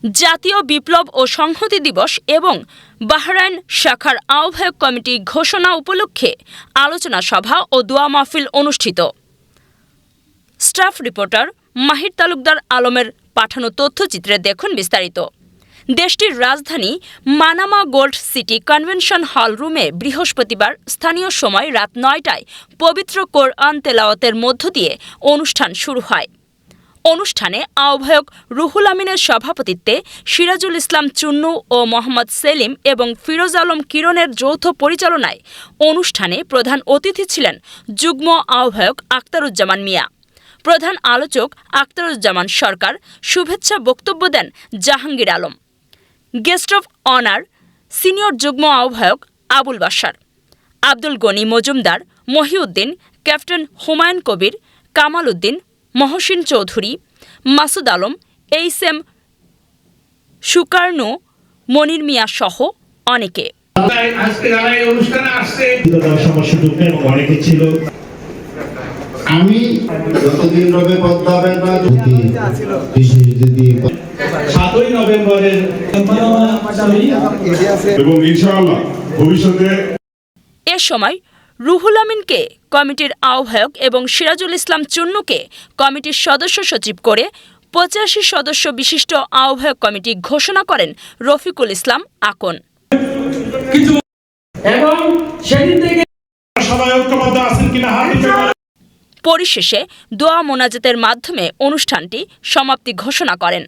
জাতীয় বিপ্লব ও সংহতি দিবস এবং বাহরাইন শাখার আহ্বায়ক কমিটি ঘোষণা উপলক্ষে আলোচনা সভা ও দোয়া মাহফিল অনুষ্ঠিত। স্টাফ রিপোর্টার মাহির তালুকদার আলমের পাঠানো তথ্যচিত্রে দেখুন বিস্তারিত। দেশটির রাজধানী Manama gold city convention hall রুমে বৃহস্পতিবার স্থানীয় সময় রাত ৯টায় পবিত্র কোরআন তেলাওয়াতের মধ্য দিয়ে অনুষ্ঠান শুরু হয়। অনুষ্ঠানে আহ্বায়ক রুহুল আমিনের সভাপতিত্বে সিরাজুল ইসলাম চুন্নু ও মোহাম্মদ সেলিম এবং ফিরোজ আলম কিরণের যৌথ পরিচালনায় অনুষ্ঠানে প্রধান অতিথি ছিলেন যুগ্ম আহ্বায়ক আখতারুজ্জামান মিয়া। প্রধান আলোচক আখতারুজ্জামান সরকার শুভেচ্ছা বক্তব্য দেন Jahangir Alam. Guest of honour senior যুগ্ম আহ্বায়ক আবুল বাশার, আব্দুল গনি মজুমদার, মহিউদ্দিন, ক্যাপ্টেন হুমায়ুন কবির, কামাল উদ্দিন, মহসিন চৌধুরী, মাসুদ আলম, এইসএম সুকার্ণু, মনির মিয়া সহ অনেকে। আমি যতদিন রবে পদ্মাবেন না যদি 7 নভেম্বরের এবং ইনশাআল্লাহ ভবিষ্যতে এ সময় রুহুল আমিনকে কমিটির আহ্বায়ক এবং সিরাজুল ইসলাম চুন্নুকে কমিটির সদস্য সচিব করে 85 সদস্য বিশিষ্ট আহ্বায়ক কমিটি ঘোষণা করেন রফিকুল ইসলাম আকন। পরিশেষে দোয়া মোনাজাতের মাধ্যমে অনুষ্ঠানটি সমাপ্তি ঘোষণা করেন।